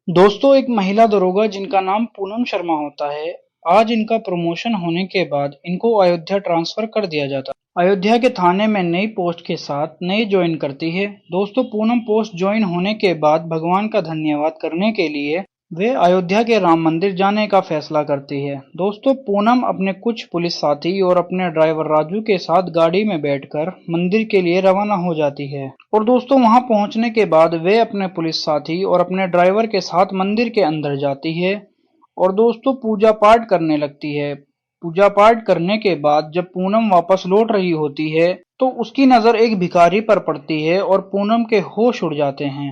दोस्तों, एक महिला दरोगा जिनका नाम पूनम शर्मा होता है, आज इनका प्रमोशन होने के बाद इनको अयोध्या ट्रांसफर कर दिया जाता है। अयोध्या के थाने में नई पोस्ट के साथ नई ज्वाइन करती है। दोस्तों, पूनम पोस्ट ज्वाइन होने के बाद भगवान का धन्यवाद करने के लिए वे अयोध्या के राम मंदिर जाने का फैसला करती है। दोस्तों, पूनम अपने कुछ पुलिस साथी और अपने ड्राइवर राजू के साथ गाड़ी में बैठकर मंदिर के लिए रवाना हो जाती है। और दोस्तों, वहां पहुंचने के बाद वे अपने पुलिस साथी और अपने ड्राइवर के साथ मंदिर के अंदर जाती है और दोस्तों पूजा पाठ करने लगती है। पूजा पाठ करने के बाद जब पूनम वापस लौट रही होती है तो उसकी नजर एक भिखारी पर पड़ती है और पूनम के होश उड़ जाते हैं।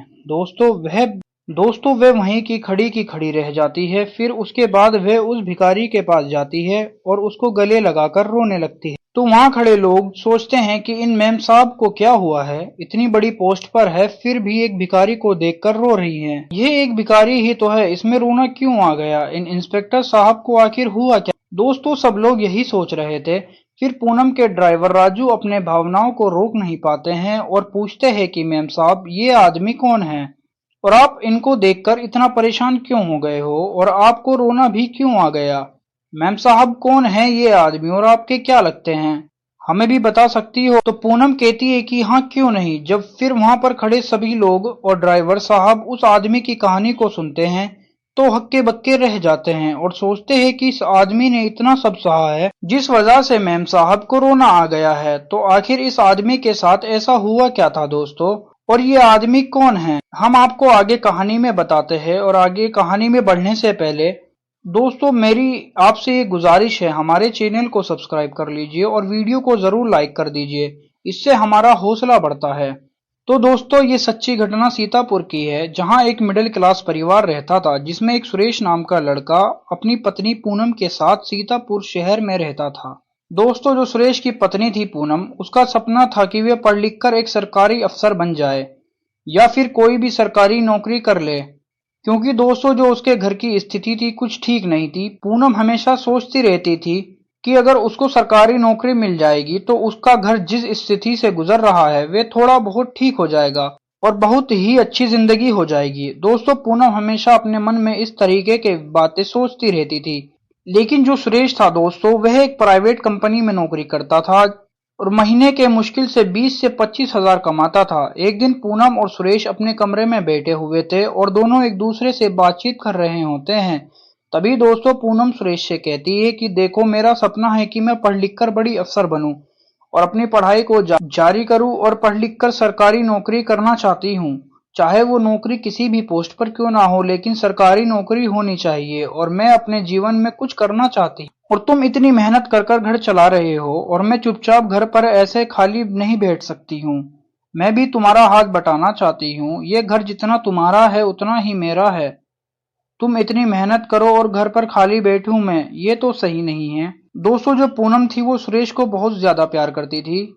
दोस्तों वे वहीं की खड़ी रह जाती है। फिर उसके बाद वे उस भिखारी के पास जाती है और उसको गले लगाकर रोने लगती है। तो वहां खड़े लोग सोचते हैं कि इन मैम साहब को क्या हुआ है, इतनी बड़ी पोस्ट पर है फिर भी एक भिखारी को देखकर रो रही हैं। ये एक भिखारी ही तो है, इसमें रोना क्यों आ गया, इन इंस्पेक्टर साहब को आखिर हुआ क्या। दोस्तों, सब लोग यही सोच रहे थे। फिर पूनम के ड्राइवर राजू अपने भावनाओं को रोक नहीं पाते हैं और पूछते हैं कि मैम साहब, ये आदमी कौन है और आप इनको देखकर इतना परेशान क्यों हो गए हो और आपको रोना भी क्यों आ गया। मैम साहब, कौन है ये आदमी और आपके क्या लगते हैं, हमें भी बता सकती हो। तो पूनम कहती है कि हाँ, क्यों नहीं। जब फिर वहां पर खड़े सभी लोग और ड्राइवर साहब उस आदमी की कहानी को सुनते हैं तो हक्के बक्के रह जाते हैं और सोचते हैं कि इस आदमी ने इतना सब सहा है जिस वजह से मैम साहब को रोना आ गया है। तो आखिर इस आदमी के साथ ऐसा हुआ क्या था दोस्तों, और ये आदमी कौन है, हम आपको आगे कहानी में बताते हैं। और आगे कहानी में बढ़ने से पहले दोस्तों मेरी आपसे ये गुजारिश है, हमारे चैनल को सब्सक्राइब कर लीजिए और वीडियो को जरूर लाइक कर दीजिए, इससे हमारा हौसला बढ़ता है। तो दोस्तों, ये सच्ची घटना सीतापुर की है, जहां एक मिडिल क्लास परिवार रहता था जिसमें एक सुरेश नाम का लड़का अपनी पत्नी पूनम के साथ सीतापुर शहर में रहता था। दोस्तों, जो सुरेश की पत्नी थी पूनम, उसका सपना था कि वे पढ़ लिख कर एक सरकारी अफसर बन जाए या फिर कोई भी सरकारी नौकरी कर ले। क्योंकि दोस्तों, जो उसके घर की स्थिति थी कुछ ठीक नहीं थी। पूनम हमेशा सोचती रहती थी कि अगर उसको सरकारी नौकरी मिल जाएगी तो उसका घर जिस स्थिति से गुजर रहा है वे थोड़ा बहुत ठीक हो जाएगा और बहुत ही अच्छी जिंदगी हो जाएगी। दोस्तों, पूनम हमेशा अपने मन में इस तरीके के बातें सोचती रहती थी। लेकिन जो सुरेश था दोस्तों, वह एक प्राइवेट कंपनी में नौकरी करता था और महीने के मुश्किल से 20 से 25 हजार कमाता था। एक दिन पूनम और सुरेश अपने कमरे में बैठे हुए थे और दोनों एक दूसरे से बातचीत कर रहे होते हैं। तभी दोस्तों पूनम सुरेश से कहती है कि देखो, मेरा सपना है कि मैं पढ़ लिख कर बड़ी अफसर बनूं और अपनी पढ़ाई को जारी करूं और पढ़ लिख कर सरकारी नौकरी करना चाहती हूं। चाहे वो नौकरी किसी भी पोस्ट पर क्यों ना हो, लेकिन सरकारी नौकरी होनी चाहिए और मैं अपने जीवन में कुछ करना चाहती हूं। और तुम इतनी मेहनत कर कर घर चला रहे हो और मैं चुपचाप घर पर ऐसे खाली नहीं बैठ सकती हूँ। मैं भी तुम्हारा हाथ बटाना चाहती हूँ। ये घर जितना तुम्हारा है उतना ही मेरा है। तुम इतनी मेहनत करो और घर पर खाली बैठूं मैं, ये तो सही नहीं है। दोस्तों, जो पूनम थी वो सुरेश को बहुत ज्यादा प्यार करती थी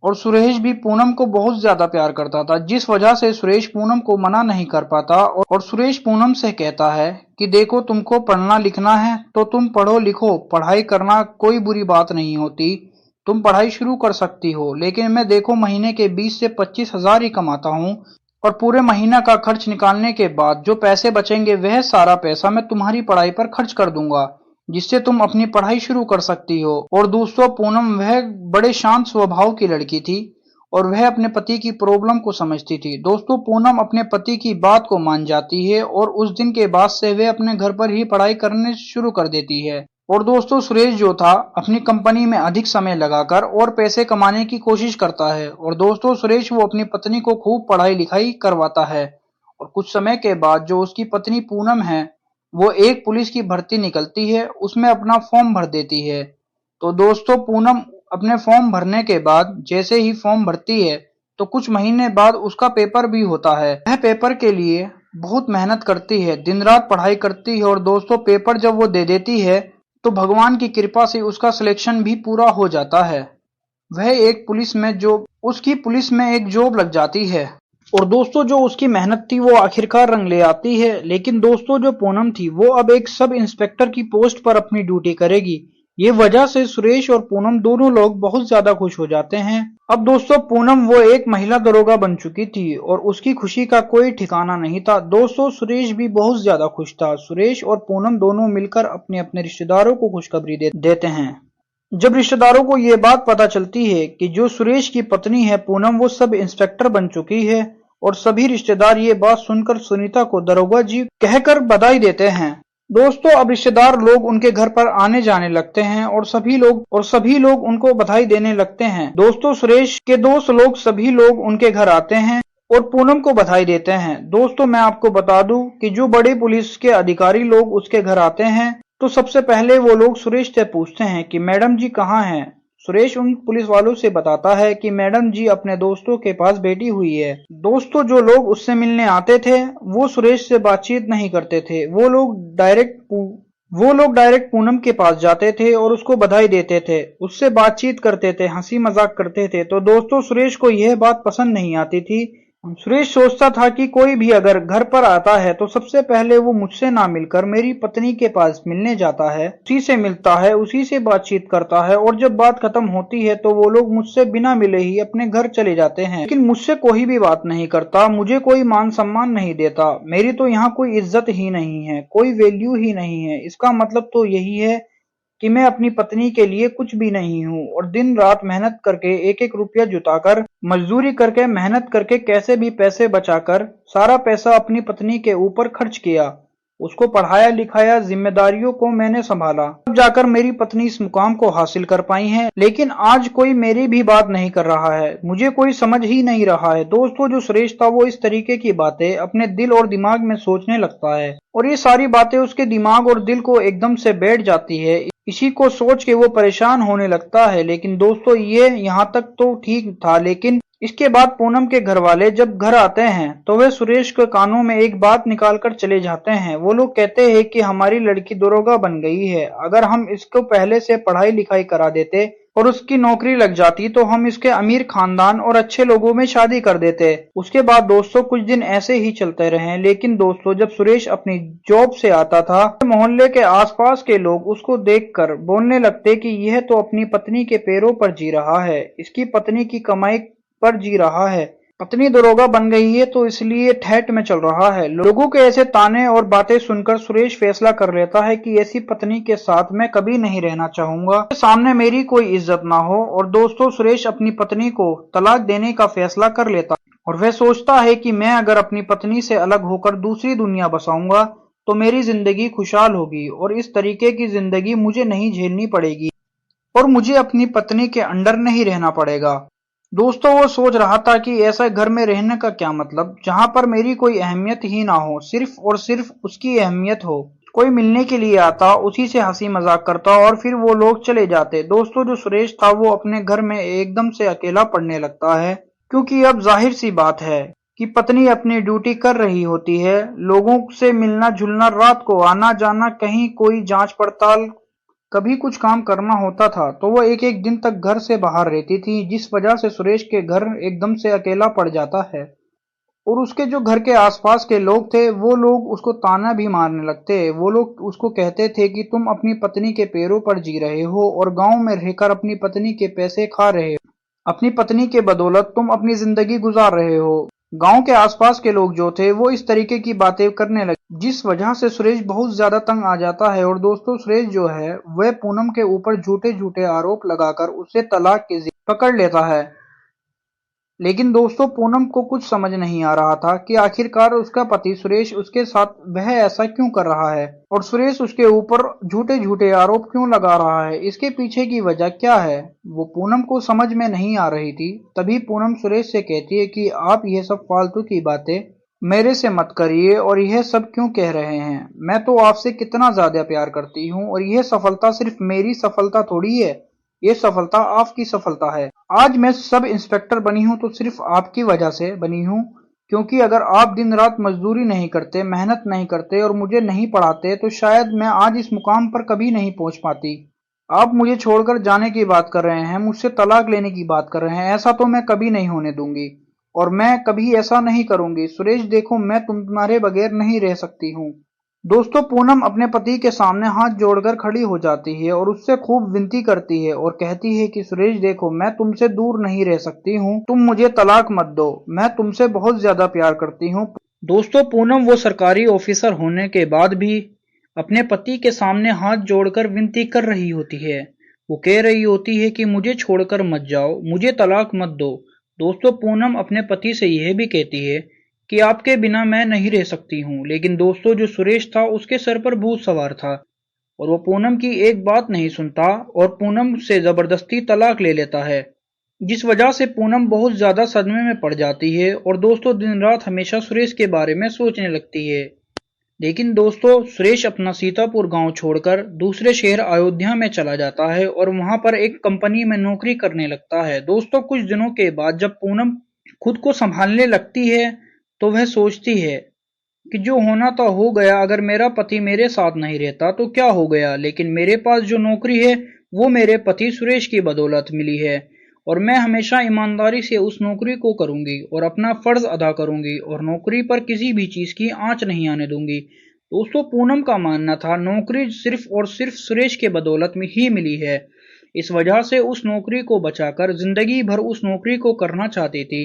और सुरेश भी पूनम को बहुत ज्यादा प्यार करता था, जिस वजह से सुरेश पूनम को मना नहीं कर पाता। और सुरेश पूनम से कहता है कि देखो, तुमको पढ़ना लिखना है तो तुम पढ़ो लिखो, पढ़ाई करना कोई बुरी बात नहीं होती, तुम पढ़ाई शुरू कर सकती हो। लेकिन मैं देखो महीने के 20 से 25 हजार ही कमाता हूँ और पूरे महीना का खर्च निकालने के बाद जो पैसे बचेंगे वह सारा पैसा मैं तुम्हारी पढ़ाई पर खर्च कर दूंगा, जिससे तुम अपनी पढ़ाई शुरू कर सकती हो। और दोस्तों, पूनम वह बड़े शांत स्वभाव की लड़की थी और वह अपने पति की प्रॉब्लम को समझती थी। दोस्तों, पूनम अपने पति की बात को मान जाती है और उस दिन के बाद से वे अपने घर पर ही पढ़ाई करने शुरू कर देती है। और दोस्तों, सुरेश जो था अपनी कंपनी में अधिक समय लगाकर और पैसे कमाने की कोशिश करता है। और दोस्तों, सुरेश वो अपनी पत्नी को खूब पढ़ाई लिखाई करवाता है। और कुछ समय के बाद जो उसकी पत्नी पूनम है वो एक पुलिस की भर्ती निकलती है, उसमें अपना फॉर्म भर देती है। तो दोस्तों, पूनम अपने फॉर्म भरने के बाद जैसे ही फॉर्म भरती है तो कुछ महीने बाद उसका पेपर भी होता है। वह पेपर के लिए बहुत मेहनत करती है, दिन रात पढ़ाई करती है और दोस्तों पेपर जब वो दे देती है तो भगवान की कृपा से उसका सिलेक्शन भी पूरा हो जाता है। वह एक पुलिस में जो उसकी पुलिस में एक जॉब लग जाती है और दोस्तों जो उसकी मेहनत थी वो आखिरकार रंग ले आती है। लेकिन दोस्तों, जो पूनम थी वो अब एक सब इंस्पेक्टर की पोस्ट पर अपनी ड्यूटी करेगी, ये वजह से सुरेश और पूनम दोनों लोग बहुत ज्यादा खुश हो जाते हैं। अब दोस्तों पूनम वो एक महिला दरोगा बन चुकी थी और उसकी खुशी का कोई ठिकाना नहीं था। दोस्तों सुरेश भी बहुत ज्यादा खुश था। सुरेश और पूनम दोनों मिलकर अपने अपने रिश्तेदारों को खुशखबरी देते हैं। जब रिश्तेदारों को ये बात पता चलती है कि जो सुरेश की पत्नी है पूनम वो सब इंस्पेक्टर बन चुकी है, और सभी रिश्तेदार ये बात सुनकर सुनीता को दरोगा जी कहकर बधाई देते हैं। दोस्तों अब रिश्तेदार लोग उनके घर पर आने जाने लगते हैं और सभी लोग उनको बधाई देने लगते हैं। दोस्तों सुरेश के दोस्त लोग सभी लोग उनके घर आते हैं और पूनम को बधाई देते हैं। दोस्तों मैं आपको बता दूं कि जो बड़े पुलिस के अधिकारी लोग उसके घर आते हैं तो सबसे पहले वो लोग सुरेश से पूछते हैं कि मैडम जी कहाँ हैं। सुरेश उन पुलिस वालों से बताता है कि मैडम जी अपने दोस्तों के पास बैठी हुई है। दोस्तों जो लोग उससे मिलने आते थे वो सुरेश से बातचीत नहीं करते थे, वो लोग डायरेक्ट पूनम के पास जाते थे और उसको बधाई देते थे, उससे बातचीत करते थे, हंसी मजाक करते थे। तो दोस्तों सुरेश को यह बात पसंद नहीं आती थी। सुरेश सोचता था कि कोई भी अगर घर पर आता है तो सबसे पहले वो मुझसे ना मिलकर मेरी पत्नी के पास मिलने जाता है, उसी से मिलता है, उसी से बातचीत करता है, और जब बात खत्म होती है तो वो लोग मुझसे बिना मिले ही अपने घर चले जाते हैं। लेकिन मुझसे कोई भी बात नहीं करता, मुझे कोई मान सम्मान नहीं देता, मेरी तो यहाँ कोई इज्जत ही नहीं है, कोई वैल्यू ही नहीं है। इसका मतलब तो यही है कि मैं अपनी पत्नी के लिए कुछ भी नहीं हूँ, और दिन रात मेहनत करके एक एक रुपया जुटाकर, मजदूरी करके, मेहनत करके, कैसे भी पैसे बचाकर सारा पैसा अपनी पत्नी के ऊपर खर्च किया, उसको पढ़ाया लिखाया, जिम्मेदारियों को मैंने संभाला, तब जाकर मेरी पत्नी इस मुकाम को हासिल कर पाई है। लेकिन आज कोई मेरी भी बात नहीं कर रहा है, मुझे कोई समझ ही नहीं रहा है। दोस्तों जो सुरेश था वो इस तरीके की बातें अपने दिल और दिमाग में सोचने लगता है और ये सारी बातें उसके दिमाग और दिल को एकदम से बैठ जाती है। इसी को सोच के वो परेशान होने लगता है। लेकिन दोस्तों ये यहाँ तक तो ठीक था, लेकिन इसके बाद पूनम के घर वाले जब घर आते हैं तो वे सुरेश के कानों में एक बात निकाल कर चले जाते हैं। वो लोग कहते हैं कि हमारी लड़की दरोगा बन गई है, अगर हम इसको पहले से पढ़ाई लिखाई करा देते और उसकी नौकरी लग जाती तो हम इसके अमीर खानदान और अच्छे लोगों में शादी कर देते। उसके बाद दोस्तों कुछ दिन ऐसे ही चलते रहे। लेकिन दोस्तों जब सुरेश अपनी जॉब से आता था मोहल्ले के आसपास के लोग उसको देखकर बोलने लगते कि यह तो अपनी पत्नी के पैरों पर जी रहा है, इसकी पत्नी की कमाई पर जी रहा है, पत्नी दरोगा बन गई है तो इसलिए ठेठ में चल रहा है। लोगों के ऐसे ताने और बातें सुनकर सुरेश फैसला कर लेता है कि ऐसी पत्नी के साथ मैं कभी नहीं रहना चाहूंगा, सामने मेरी कोई इज्जत ना हो। और दोस्तों सुरेश अपनी पत्नी को तलाक देने का फैसला कर लेता और वह सोचता है कि मैं अगर अपनी पत्नी से अलग होकर दूसरी दुनिया बसाऊंगा तो मेरी जिंदगी खुशहाल होगी और इस तरीके की जिंदगी मुझे नहीं झेलनी पड़ेगी और मुझे अपनी पत्नी के अंडर नहीं रहना पड़ेगा। दोस्तों वो सोच रहा था कि ऐसा घर में रहने का क्या मतलब, जहां पर मेरी कोई अहमियत ही ना हो, सिर्फ और सिर्फ उसकी अहमियत हो। कोई मिलने के लिए आता, उसी से हंसी मजाक करता और फिर वो लोग चले जाते। दोस्तों जो सुरेश था वो अपने घर में एकदम से अकेला पड़ने लगता है, क्योंकि अब जाहिर सी बात है कि पत्नी अपनी ड्यूटी कर रही होती है, लोगों से मिलना जुलना, रात को आना जाना, कहीं कोई जांच पड़ताल, कभी कुछ काम करना होता था तो वो एक एक दिन तक घर से बाहर रहती थी, जिस वजह से सुरेश के घर एकदम से अकेला पड़ जाता है। और उसके जो घर के आसपास के लोग थे वो लोग उसको ताना भी मारने लगते। वो लोग उसको कहते थे कि तुम अपनी पत्नी के पैरों पर जी रहे हो और गांव में रहकर अपनी पत्नी के पैसे खा रहे हो, अपनी पत्नी के बदौलत तुम अपनी जिंदगी गुजार रहे हो। गांव के आसपास के लोग जो थे वो इस तरीके की बातें करने लगे, जिस वजह से सुरेश बहुत ज्यादा तंग आ जाता है। और दोस्तों सुरेश जो है वह पूनम के ऊपर झूठे झूठे आरोप लगाकर उसे तलाक के जिद पकड़ लेता है। लेकिन दोस्तों पूनम को कुछ समझ नहीं आ रहा था कि आखिरकार उसका पति सुरेश उसके साथ वह ऐसा क्यों कर रहा है और सुरेश उसके ऊपर झूठे झूठे आरोप क्यों लगा रहा है, इसके पीछे की वजह क्या है, वो पूनम को समझ में नहीं आ रही थी। तभी पूनम सुरेश से कहती है कि आप यह सब फालतू की बातें मेरे से मत करिए और यह सब क्यों कह रहे हैं, मैं तो आपसे कितना ज्यादा प्यार करती हूँ और यह सफलता सिर्फ मेरी सफलता थोड़ी है, ये सफलता आपकी सफलता है। आज मैं सब इंस्पेक्टर बनी हूं तो सिर्फ आपकी वजह से बनी हूं, क्योंकि अगर आप दिन रात मजदूरी नहीं करते, मेहनत नहीं करते और मुझे नहीं पढ़ाते तो शायद मैं आज इस मुकाम पर कभी नहीं पहुंच पाती। आप मुझे छोड़कर जाने की बात कर रहे हैं, मुझसे तलाक लेने की बात कर रहे हैं, ऐसा तो मैं कभी नहीं होने दूंगी और मैं कभी ऐसा नहीं करूंगी। सुरेश देखो मैं तुम्हारे बगैर नहीं रह सकती हूँ। दोस्तों पूनम अपने पति के सामने हाथ जोड़कर खड़ी हो जाती है और उससे खूब विनती करती है और कहती है कि सुरेश देखो, मैं तुमसे दूर नहीं रह सकती हूँ, तुम मुझे तलाक मत दो, मैं तुमसे बहुत ज्यादा प्यार करती हूँ। दोस्तों पूनम वो सरकारी ऑफिसर होने के बाद भी अपने पति के सामने हाथ जोड़कर विनती कर रही होती है। वो कह रही होती है कि मुझे छोड़कर मत जाओ, मुझे तलाक मत दो। दोस्तों पूनम अपने पति से यह भी कहती है कि आपके बिना मैं नहीं रह सकती हूँ, लेकिन दोस्तों जो सुरेश था उसके सर पर भूत सवार था और वो पूनम की एक बात नहीं सुनता और पूनम से जबरदस्ती तलाक ले लेता है, जिस वजह से पूनम बहुत ज्यादा सदमे में पड़ जाती है और दोस्तों दिन रात हमेशा सुरेश के बारे में सोचने लगती है। लेकिन दोस्तों सुरेश अपना सीतापुर गांव छोड़कर दूसरे शहर अयोध्या में चला जाता है और वहां पर एक कंपनी में नौकरी करने लगता है। दोस्तों कुछ दिनों के बाद जब पूनम खुद को संभालने लगती है तो वह सोचती है कि जो होना था हो गया, अगर मेरा पति मेरे साथ नहीं रहता तो क्या हो गया, लेकिन मेरे पास जो नौकरी है वो मेरे पति सुरेश की बदौलत मिली है और मैं हमेशा ईमानदारी से उस नौकरी को करूंगी और अपना फर्ज अदा करूंगी और नौकरी पर किसी भी चीज की आंच नहीं आने दूंगी। दोस्तों पूनम का मानना था नौकरी सिर्फ और सिर्फ सुरेश के बदौलत में ही मिली है, इस वजह से उस नौकरी को बचाकर जिंदगी भर उस नौकरी को करना चाहती थी।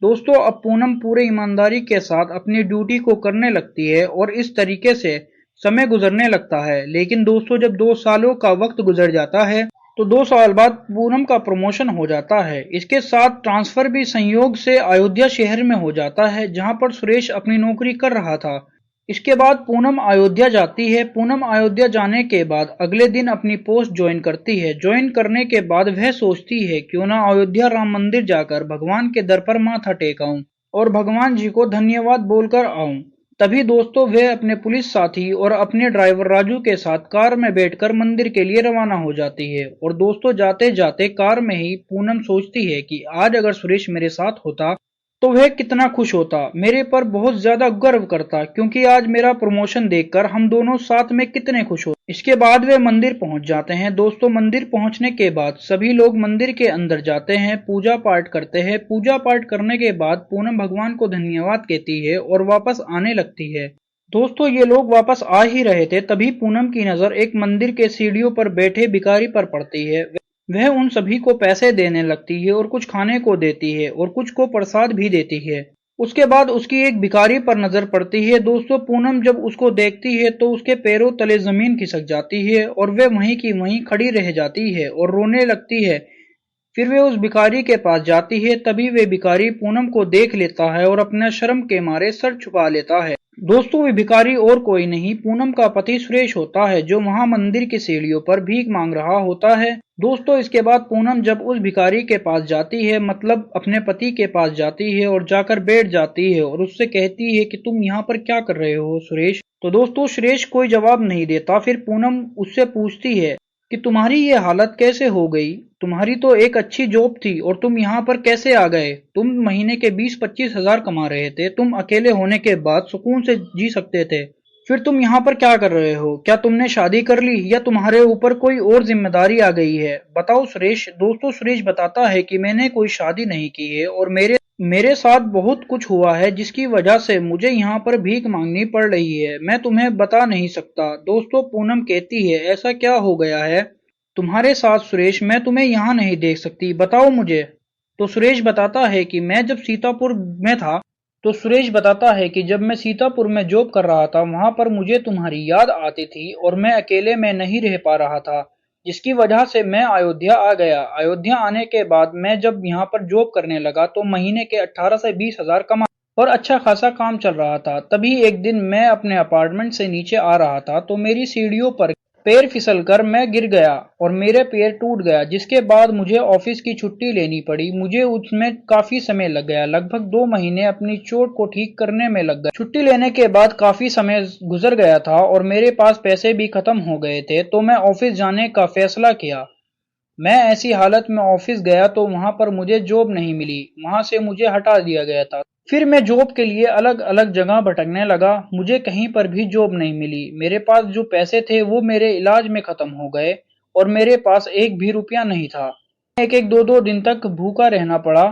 दोस्तों अब पूनम पूरे ईमानदारी के साथ अपनी ड्यूटी को करने लगती है और इस तरीके से समय गुजरने लगता है। लेकिन दोस्तों जब 2 सालों का वक्त गुजर जाता है तो 2 साल बाद पूनम का प्रमोशन हो जाता है। इसके साथ ट्रांसफर भी संयोग से अयोध्या शहर में हो जाता है जहां पर सुरेश अपनी नौकरी कर रहा था। इसके बाद पूनम अयोध्या जाती है। पूनम अयोध्या जाने के बाद अगले दिन अपनी पोस्ट ज्वाइन करती है। ज्वाइन करने के बाद वह सोचती है क्यों ना अयोध्या राम मंदिर जाकर भगवान के दर पर माथा टेकाऊं और भगवान जी को धन्यवाद बोलकर आऊं। तभी दोस्तों वह अपने पुलिस साथी और अपने ड्राइवर राजू के साथ कार में बैठकर मंदिर के लिए रवाना हो जाती है। और दोस्तों जाते जाते कार में ही पूनम सोचती है कि आज अगर सुरेश मेरे साथ होता तो वह कितना खुश होता, मेरे पर बहुत ज्यादा गर्व करता, क्योंकि आज मेरा प्रमोशन देखकर हम दोनों साथ में कितने खुश हो। इसके बाद वे मंदिर पहुंच जाते हैं। दोस्तों मंदिर पहुंचने के बाद सभी लोग मंदिर के अंदर जाते हैं, पूजा पाठ करते हैं। पूजा पाठ करने के बाद पूनम भगवान को धन्यवाद कहती है और वापस आने लगती है। दोस्तों ये लोग वापस आ ही रहे थे तभी पूनम की नजर एक मंदिर के सीढ़ियों पर बैठे भिखारी पर पड़ती है। वह उन सभी को पैसे देने लगती है और कुछ खाने को देती है और कुछ को प्रसाद भी देती है। उसके बाद उसकी एक भिखारी पर नजर पड़ती है। दोस्तों पूनम जब उसको देखती है तो उसके पैरों तले जमीन खिसक जाती है और वह वहीं की वहीं खड़ी रह जाती है और रोने लगती है। फिर वे उस भिखारी के पास जाती है। तभी वे भिखारी पूनम को देख लेता है और अपने शर्म के मारे सर छुपा लेता है। दोस्तों वे भिखारी और कोई नहीं पूनम का पति सुरेश होता है जो वहां मंदिर की सीढ़ियों पर भीख मांग रहा होता है। दोस्तों इसके बाद पूनम जब उस भिखारी के पास जाती है, मतलब अपने पति के पास जाती है और जाकर बैठ जाती है और उससे कहती है कि तुम यहाँ पर क्या कर रहे हो सुरेश। तो दोस्तों सुरेश कोई जवाब नहीं देता। फिर पूनम उससे पूछती है कि तुम्हारी ये हालत कैसे हो गई, तुम्हारी तो एक अच्छी जॉब थी और तुम यहाँ पर कैसे आ गए, तुम महीने के 20-25 हजार कमा रहे थे, तुम अकेले होने के बाद सुकून से जी सकते थे, फिर तुम यहाँ पर क्या कर रहे हो, क्या तुमने शादी कर ली या तुम्हारे ऊपर कोई और जिम्मेदारी आ गई है, बताओ सुरेश। दोस्तों सुरेश बताता है कि मैंने कोई शादी नहीं की है और मेरे साथ बहुत कुछ हुआ है जिसकी वजह से मुझे यहाँ पर भीख मांगनी पड़ रही है, मैं तुम्हें बता नहीं सकता। दोस्तों पूनम कहती है ऐसा क्या हो गया है तुम्हारे साथ सुरेश, मैं तुम्हें यहाँ नहीं देख सकती, बताओ मुझे। तो सुरेश बताता है कि मैं जब सीतापुर में था तो सुरेश बताता है कि जब मैं सीतापुर में जॉब कर रहा था वहां पर मुझे तुम्हारी याद आती थी और मैं अकेले में नहीं रह पा रहा था, जिसकी वजह से मैं अयोध्या आ गया। अयोध्या आने के बाद मैं जब यहाँ पर जॉब करने लगा तो महीने के 18 से 20 हजार कमा और अच्छा खासा काम चल रहा था। तभी एक दिन मैं अपने अपार्टमेंट से नीचे आ रहा था तो मेरी सीढ़ियों पर पैर फिसलकर मैं गिर गया और मेरे पैर टूट गया, जिसके बाद मुझे ऑफिस की छुट्टी लेनी पड़ी। मुझे उसमें काफी समय लग गया, लगभग 2 महीने अपनी चोट को ठीक करने में लग गए। छुट्टी लेने के बाद काफी समय गुजर गया था और मेरे पास पैसे भी खत्म हो गए थे, तो मैं ऑफिस जाने का फैसला किया। मैं ऐसी हालत में ऑफिस गया तो वहां पर मुझे जॉब नहीं मिली, वहां से मुझे हटा दिया गया था। फिर मैं जॉब के लिए अलग अलग जगह भटकने लगा, मुझे कहीं पर भी जॉब नहीं मिली। मेरे पास जो पैसे थे वो मेरे इलाज में खत्म हो गए और मेरे पास एक भी रुपया नहीं था। एक एक दो दो दिन तक भूखा रहना पड़ा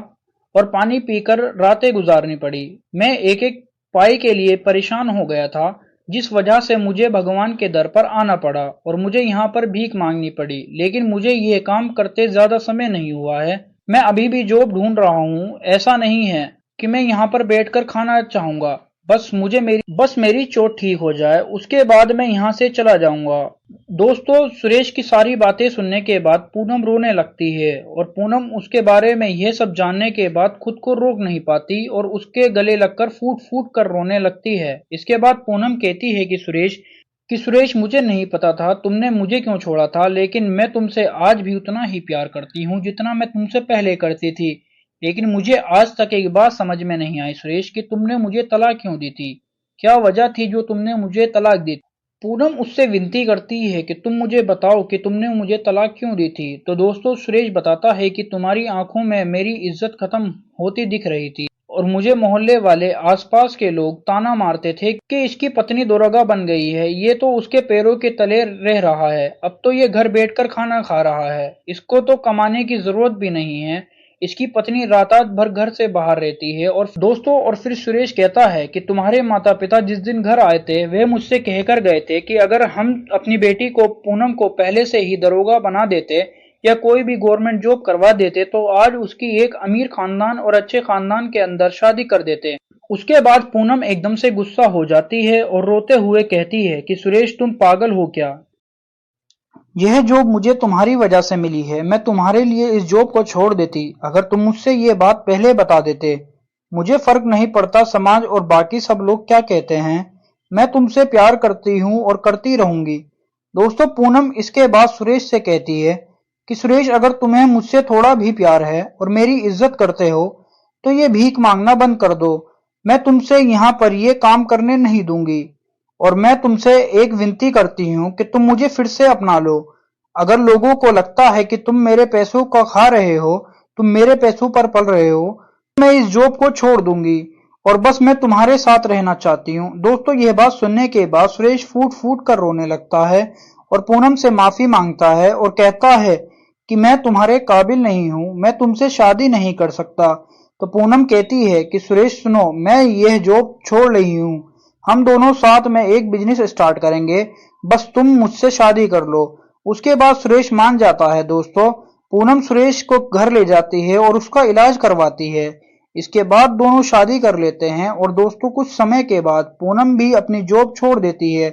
और पानी पीकर रातें गुजारनी पड़ी। मैं एक एक पाई के लिए परेशान हो गया था। जिस वजह से मुझे भगवान के दर पर आना पड़ा और मुझे यहाँ पर भीख मांगनी पड़ी। लेकिन मुझे ये काम करते ज्यादा समय नहीं हुआ है। मैं अभी भी जॉब ढूंढ रहा हूँ। ऐसा नहीं है कि मैं यहाँ पर बैठकर खाना चाहूंगा। बस मेरी चोट ठीक हो जाए, उसके बाद मैं यहाँ से चला जाऊंगा। दोस्तों, सुरेश की सारी बातें सुनने के बाद पूनम रोने लगती है और पूनम उसके बारे में यह सब जानने के बाद खुद को रोक नहीं पाती और उसके गले लगकर फूट फूट कर रोने लगती है। इसके बाद पूनम कहती है कि सुरेश, मुझे नहीं पता था तुमने मुझे क्यों छोड़ा था, लेकिन मैं तुमसे आज भी उतना ही प्यार करती हूँ जितना मैं तुमसे पहले करती थी। लेकिन मुझे आज तक एक बात समझ में नहीं आई सुरेश, कि तुमने मुझे तलाक क्यों दी थी। क्या वजह थी जो तुमने मुझे तलाक दी। पूनम उससे विनती करती है कि तुम मुझे बताओ कि तुमने मुझे तलाक क्यों दी थी। तो दोस्तों, सुरेश बताता है कि तुम्हारी आंखों में मेरी इज्जत खत्म होती दिख रही थी और मुझे मोहल्ले वाले, आसपास के लोग ताना मारते थे कि इसकी पत्नी दोरोगा बन गई है, ये तो उसके पैरों के तले रह रहा है, अब तो ये घर बैठकर खाना खा रहा है, इसको तो कमाने की जरूरत भी नहीं है, इसकी पत्नी रात भर घर से बाहर रहती है। और फिर सुरेश कहता है कि तुम्हारे माता पिता जिस दिन घर आए थे वे मुझसे कहकर गए थे कि अगर हम अपनी बेटी को, पूनम को, पहले से ही दरोगा बना देते या कोई भी गवर्नमेंट जॉब करवा देते तो आज उसकी एक अमीर खानदान और अच्छे खानदान के अंदर शादी कर देते। उसके बाद पूनम एकदम से गुस्सा हो जाती है और रोते हुए कहती है कि सुरेश, तुम पागल हो क्या। यह जॉब मुझे तुम्हारी वजह से मिली है। मैं तुम्हारे लिए इस जॉब को छोड़ देती अगर तुम मुझसे ये बात पहले बता देते। मुझे फर्क नहीं पड़ता समाज और बाकी सब लोग क्या कहते हैं। मैं तुमसे प्यार करती हूँ और करती रहूंगी। दोस्तों, पूनम इसके बाद सुरेश से कहती है कि सुरेश, अगर तुम्हें मुझसे थोड़ा भी प्यार है और मेरी इज्जत करते हो तो ये भीख मांगना बंद कर दो। मैं तुमसे यहाँ पर ये काम करने नहीं दूंगी और मैं तुमसे एक विनती करती हूँ कि तुम मुझे फिर से अपना लो। अगर लोगों को लगता है कि तुम मेरे पैसों का खा रहे हो, तुम मेरे पैसों पर पल रहे हो, मैं इस जॉब को छोड़ दूंगी और बस मैं तुम्हारे साथ रहना चाहती हूँ। दोस्तों, यह बात सुनने के बाद सुरेश फूट फूट कर रोने लगता है और पूनम से माफी मांगता है और कहता है कि मैं तुम्हारे काबिल नहीं हूँ, मैं तुमसे शादी नहीं कर सकता। तो पूनम कहती है कि सुरेश सुनो, मैं यह जॉब छोड़ रही हूँ, हम दोनों साथ में एक बिजनेस स्टार्ट करेंगे, बस तुम मुझसे शादी कर लो। उसके बाद सुरेश मान जाता है। दोस्तों, पूनम सुरेश को घर ले जाती है और उसका इलाज करवाती है। इसके बाद दोनों शादी कर लेते हैं और दोस्तों, कुछ समय के बाद पूनम भी अपनी जॉब छोड़ देती है।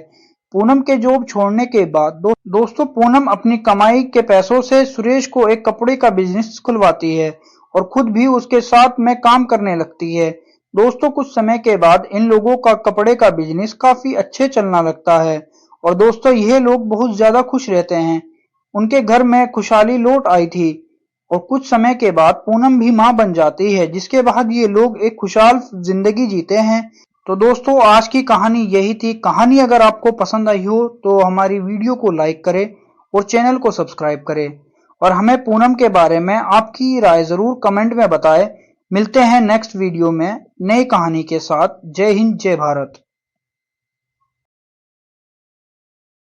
पूनम के जॉब छोड़ने के बाद दोस्तों, पूनम अपनी कमाई के पैसों से सुरेश को एक कपड़े का बिजनेस खुलवाती है और खुद भी उसके साथ में काम करने लगती है। दोस्तों, कुछ समय के बाद इन लोगों का कपड़े का बिजनेस काफी अच्छे चलना लगता है और दोस्तों, यह लोग बहुत ज्यादा खुश रहते हैं। उनके घर में खुशहाली लौट आई थी और कुछ समय के बाद पूनम भी मां बन जाती है, जिसके बाद ये लोग एक खुशहाल जिंदगी जीते हैं। तो दोस्तों, आज की कहानी यही थी। कहानी अगर आपको पसंद आई हो तो हमारी वीडियो को लाइक करें और चैनल को सब्सक्राइब करें और हमें पूनम के बारे में आपकी राय जरूर कमेंट में बताएं। मिलते हैं नेक्स्ट वीडियो में नई कहानी के साथ। जय हिंद, जय भारत।